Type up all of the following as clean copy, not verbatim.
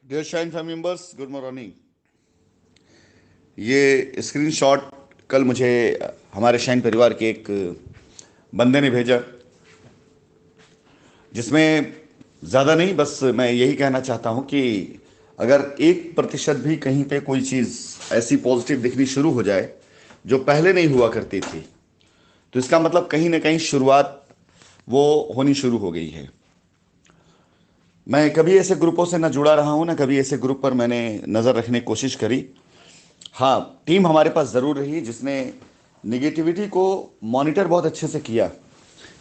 Dear shine family members, good morning. ये screenshot कल मुझे हमारे शाइन परिवार के एक बंदे ने भेजा, जिसमें ज़्यादा नहीं, बस मैं यही कहना चाहता हूँ कि अगर 1% भी कहीं पे कोई चीज़ ऐसी पॉजिटिव दिखनी शुरू हो जाए जो पहले नहीं हुआ करती थी, तो इसका मतलब कहीं ना कहीं शुरुआत वो होनी शुरू हो गई है। मैं कभी ऐसे ग्रुपों से ना जुड़ा रहा हूँ, ना कभी ऐसे ग्रुप पर मैंने नज़र रखने की कोशिश करी। हाँ, टीम हमारे पास ज़रूर रही जिसने निगेटिविटी को मॉनिटर बहुत अच्छे से किया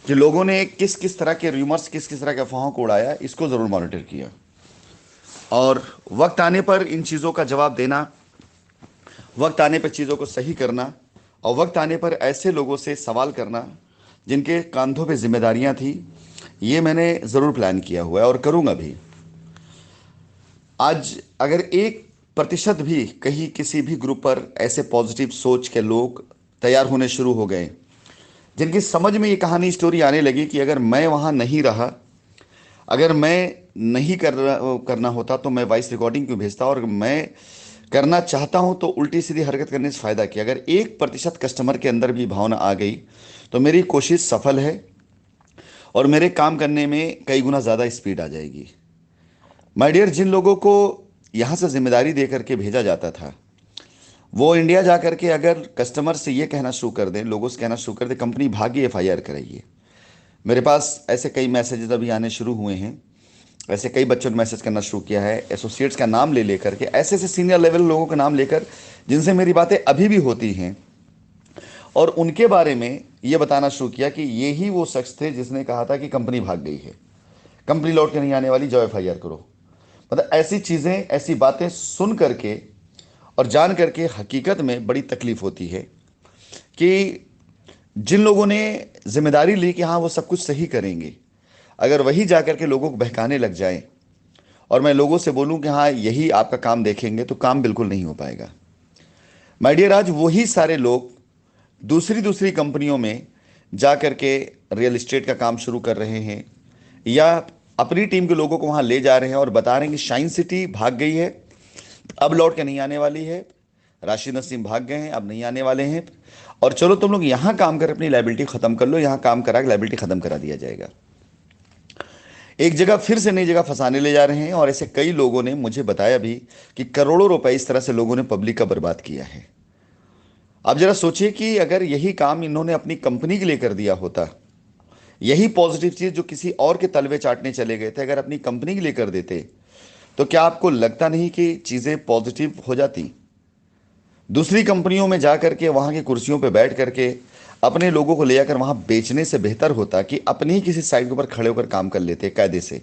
कि लोगों ने किस किस तरह के र्यूमर्स, किस किस तरह के अफवाहों को उड़ाया, इसको ज़रूर मॉनिटर किया। और वक्त आने पर इन चीज़ों का जवाब देना, वक्त आने पर चीज़ों को सही करना, और वक्त आने पर ऐसे लोगों से सवाल करना जिनके कंधों पे जिम्मेदारियां थी, ये मैंने ज़रूर प्लान किया हुआ है और करूँगा भी। आज अगर 1% भी कहीं किसी भी ग्रुप पर ऐसे पॉजिटिव सोच के लोग तैयार होने शुरू हो गए, जिनकी समझ में ये कहानी स्टोरी आने लगी कि अगर मैं वहाँ नहीं रहा, अगर मैं नहीं करना होता तो मैं वॉइस रिकॉर्डिंग क्यों भेजता, और मैं करना चाहता हूँ तो उल्टी सीधी हरकत करने से फ़ायदा क्या। अगर 1% कस्टमर के अंदर भी भावना आ गई तो मेरी कोशिश सफल है और मेरे काम करने में कई गुना ज़्यादा स्पीड आ जाएगी। माय डियर, जिन लोगों को यहाँ से जिम्मेदारी दे करके भेजा जाता था, वो इंडिया जा करके अगर कस्टमर से ये कहना शुरू कर दें, लोगों से कहना शुरू कर दें, कंपनी भागी FIR कराइए। मेरे पास ऐसे कई मैसेजेस अभी आने शुरू हुए हैं। ऐसे कई बच्चों ने मैसेज करना शुरू किया है, एसोसिएट्स का नाम ले लेकर के, ऐसे ऐसे सीनियर लेवल लोगों का नाम लेकर, जिनसे मेरी बातें अभी भी होती हैं, और उनके बारे में ये बताना शुरू किया कि ये ही वो शख्स थे जिसने कहा था कि कंपनी भाग गई है, कंपनी लौट के नहीं आने वाली, जाओ FIR करो। मतलब ऐसी चीज़ें, ऐसी बातें सुन करके और जान करके हकीकत में बड़ी तकलीफ होती है कि जिन लोगों ने जिम्मेदारी ली कि हाँ वो सब कुछ सही करेंगे, अगर वही जाकर के लोगों को बहकाने लग जाए और मैं लोगों से बोलूं कि हाँ यही आपका काम देखेंगे, तो काम बिल्कुल नहीं हो पाएगा। माय डियर, आज वही सारे लोग दूसरी दूसरी कंपनियों में जा करके रियल एस्टेट का काम शुरू कर रहे हैं, या अपनी टीम के लोगों को वहां ले जा रहे हैं और बता रहे हैं कि शाइन सिटी भाग गई है, अब लौट के नहीं आने वाली है, राशिद नसीम भाग गए हैं, अब नहीं आने वाले हैं, और चलो तुम लोग यहाँ काम कर अपनी लाइबिलिटी ख़त्म कर लो, यहाँ काम करा के लाइबिलिटी ख़त्म करा दिया जाएगा। एक जगह फिर से नई जगह फंसाने ले जा रहे हैं। और ऐसे कई लोगों ने मुझे बताया भी कि करोड़ों रुपए इस तरह से लोगों ने पब्लिक का बर्बाद किया है। अब जरा सोचिए कि अगर यही काम इन्होंने अपनी कंपनी के लिए कर दिया होता, यही पॉजिटिव चीज़ जो किसी और के तलवे चाटने चले गए थे, अगर अपनी कंपनी के लिए कर देते, तो क्या आपको लगता नहीं कि चीज़ें पॉजिटिव हो जाती। दूसरी कंपनियों में जा करके वहाँ की कुर्सियों पर बैठ करके अपने लोगों को ले जाकर वहाँ बेचने से बेहतर होता कि अपनी ही किसी साइड के ऊपर खड़े होकर काम कर लेते कायदे से।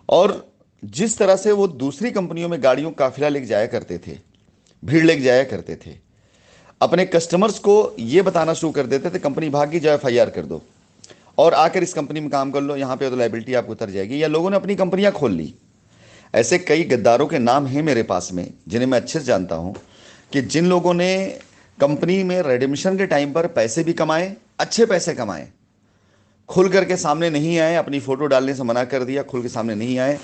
और जिस तरह से वो दूसरी कंपनियों में गाड़ियों का काफिला लेके जाया करते थे, भीड़ लेके जाया करते थे, अपने कस्टमर्स को ये बताना शुरू कर देते थे कंपनी भागी, जाओ FIR कर दो और आकर इस कंपनी में काम कर लो, यहाँ पे तो लाइबिलिटी आपको उतर जाएगी, या लोगों ने अपनी कंपनियां खोल ली। ऐसे कई गद्दारों के नाम हैं मेरे पास में, जिन्हें मैं अच्छे से जानता हूं, कि जिन लोगों ने कंपनी में रेडिमिशन के टाइम पर पैसे भी कमाए, अच्छे पैसे कमाए, खुल करके सामने नहीं आए, अपनी फोटो डालने से मना कर दिया, खुल के सामने नहीं आए।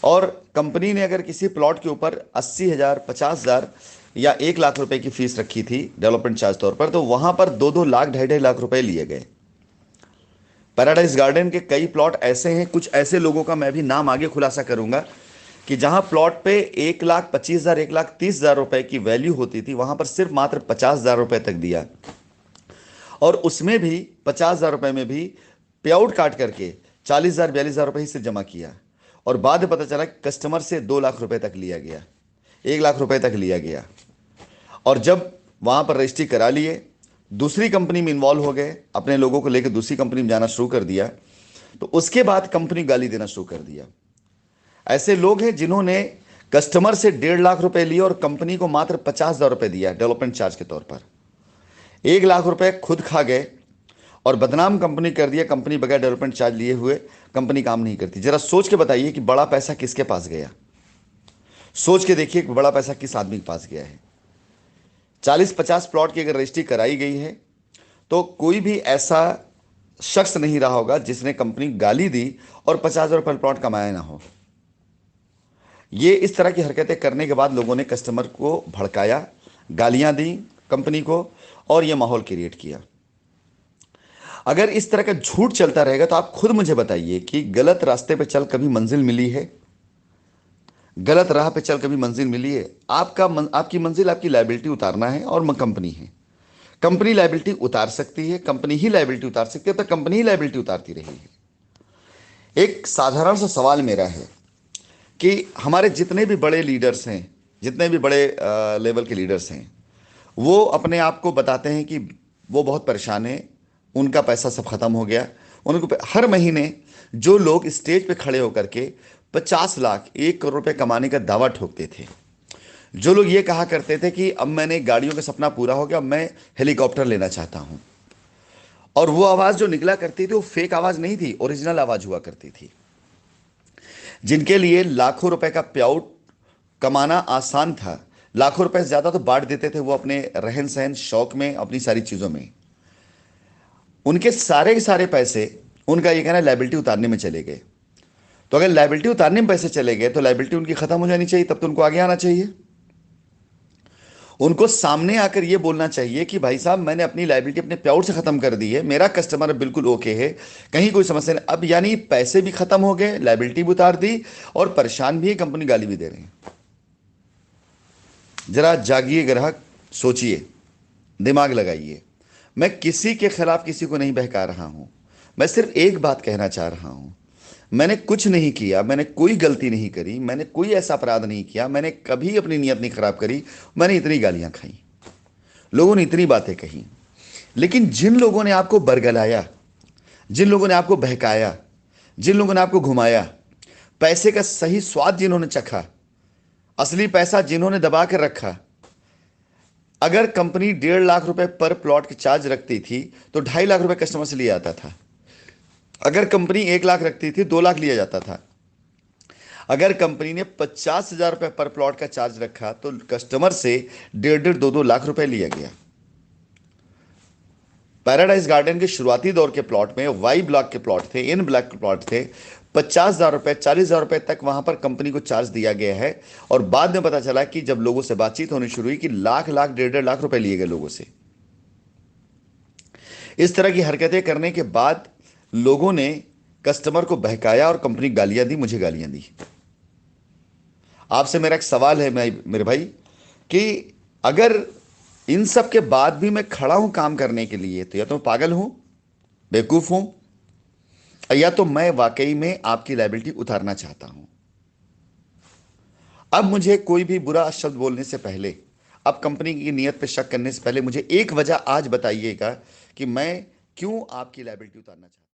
और कंपनी ने अगर किसी प्लॉट के ऊपर 80,000, 50,000 या 1 लाख रुपए की फीस रखी थी डेवलपमेंट चार्ज तौर पर, तो वहां पर 2-2 लाख, 2.5-2.5 लाख रुपए लिए गए। पैराडाइज गार्डन के कई प्लॉट ऐसे हैं, कुछ ऐसे लोगों का मैं भी नाम आगे खुलासा करूंगा, कि जहां प्लॉट पे 1,25,000, 1,30,000 रुपए की वैल्यू होती थी, वहां पर सिर्फ मात्र 50,000 रुपए तक दिया, और उसमें भी 50,000 रुपए में भी पे आउट काट करके 40,000, 42,000 रुपए ही सिर्फ जमा किया। और बाद में पता चला कि कस्टमर से 2 लाख रुपए तक लिया गया, 1 लाख रुपए तक लिया गया। और जब वहां पर रजिस्ट्री करा लिए, दूसरी कंपनी में इन्वॉल्व हो गए, अपने लोगों को लेकर दूसरी कंपनी में जाना शुरू कर दिया, तो उसके बाद कंपनी गाली देना शुरू कर दिया। ऐसे लोग हैं जिन्होंने कस्टमर से 1.5 लाख रुपए लिए और कंपनी को मात्र 50,000 रुपए दिया डेवलपमेंट चार्ज के तौर पर। 1 लाख रुपए खुद खा गए और बदनाम कंपनी कर दिया, कंपनी बगैर डेवलपमेंट चार्ज लिए हुए कंपनी काम नहीं करती। जरा सोच के बताइए कि बड़ा पैसा किसके पास गया। सोच के देखिए कि बड़ा पैसा किस आदमी के पास गया है। 40-50 प्लॉट की अगर रजिस्ट्री कराई गई है, तो कोई भी ऐसा शख्स नहीं रहा होगा जिसने कंपनी गाली दी और 50,000 रुपये प्लॉट कमाया ना हो। ये इस तरह की हरकतें करने के बाद लोगों ने कस्टमर को भड़काया, गालियां दी कंपनी को, और ये माहौल क्रिएट किया। अगर इस तरह का झूठ चलता रहेगा तो आप खुद मुझे बताइए कि गलत रास्ते पे चल कभी मंजिल मिली है? गलत राह पे चल कभी मंजिल मिली है? आपकी मंजिल आपकी लायबिलिटी उतारना है, और कंपनी है। कंपनी लायबिलिटी उतार सकती है, कंपनी ही लायबिलिटी उतार सकती है, तो कंपनी ही लायबिलिटी उतारती रही है। एक साधारण सा सवाल मेरा है कि हमारे जितने भी बड़े लीडर्स हैं, जितने भी बड़े लेवल के लीडर्स हैं, वो अपने आप को बताते हैं कि वो बहुत परेशान है, उनका पैसा सब खत्म हो गया। उनको हर महीने जो लोग स्टेज पे खड़े होकर के 50 लाख 1 करोड़ रुपए कमाने का दावा ठोकते थे, जो लोग ये कहा करते थे कि अब मैंने गाड़ियों का सपना पूरा हो गया, अब मैं हेलीकॉप्टर लेना चाहता हूं, और वो आवाज जो निकला करती थी वो फेक आवाज नहीं थी, ओरिजिनल आवाज हुआ करती थी। जिनके लिए लाखों रुपए का पेआउट कमाना आसान था, लाखों रुपए से ज्यादा तो बांट देते थे वो अपने रहन सहन, शौक में, अपनी सारी चीजों में। उनके सारे के सारे पैसे, उनका ये कहना है, लायबिलिटी उतारने में चले गए। तो अगर लायबिलिटी उतारने में पैसे चले गए तो लायबिलिटी उनकी खत्म हो जानी चाहिए, तब तो उनको आगे आना चाहिए। उनको सामने आकर यह बोलना चाहिए कि भाई साहब, मैंने अपनी लायबिलिटी अपने प्याउट से खत्म कर दी है, मेरा कस्टमर बिल्कुल ओके है, कहीं कोई समस्या नहीं। अब यानी पैसे भी खत्म हो गए, लायबिलिटी भी उतार दी, और परेशान भी है, कंपनी गाली भी दे रही है। जरा जागिए ग्राहक, सोचिए, दिमाग लगाइए। मैं किसी के खिलाफ किसी को नहीं बहका रहा हूं, मैं सिर्फ एक बात कहना चाह रहा हूं। मैंने कुछ नहीं किया, मैंने कोई गलती नहीं करी, मैंने कोई ऐसा अपराध नहीं किया, मैंने कभी अपनी नीयत नहीं खराब करी। मैंने इतनी गालियां खाई, लोगों ने इतनी बातें कही, लेकिन जिन लोगों ने आपको बरगलाया, जिन लोगों ने आपको बहकाया, जिन लोगों ने आपको घुमाया, पैसे का सही स्वाद जिन्होंने चखा, असली पैसा जिन्होंने दबा कर रखा। अगर कंपनी 1.5 लाख रुपए पर प्लॉट की चार्ज रखती थी तो 2.5 लाख रुपए कस्टमर से लिया जाता था। अगर कंपनी 1 लाख रखती थी, 2 लाख लिया जाता था। अगर कंपनी ने 50,000 रुपए पर प्लॉट का चार्ज रखा तो कस्टमर से 1.5-2 लाख रुपए लिया गया। पैराडाइज गार्डन के शुरुआती दौर के प्लॉट में वाई ब्लॉक के प्लॉट थे, इन ब्लॉक के प्लॉट थे, 50,000 रुपए 40,000 रुपए तक वहां पर कंपनी को चार्ज दिया गया है। और बाद में पता चला कि जब लोगों से बातचीत होनी शुरू हुई कि लाख लाख 1.5 लाख रुपए लिए गए लोगों से। इस तरह की हरकतें करने के बाद लोगों ने कस्टमर को बहकाया और कंपनी गालियां दी, मुझे गालियां दी। आपसे मेरा एक सवाल है मेरे भाई, कि अगर इन सब के बाद भी मैं खड़ा हूं काम करने के लिए, तो या तो मैं पागल हूं, बेवकूफ हूं, या तो मैं वाकई में आपकी लायबिलिटी उतारना चाहता हूं। अब मुझे कोई भी बुरा शब्द बोलने से पहले, अब कंपनी की नीयत पे शक करने से पहले, मुझे एक वजह आज बताइएगा कि मैं क्यों आपकी लायबिलिटी उतारना चाहता हूं।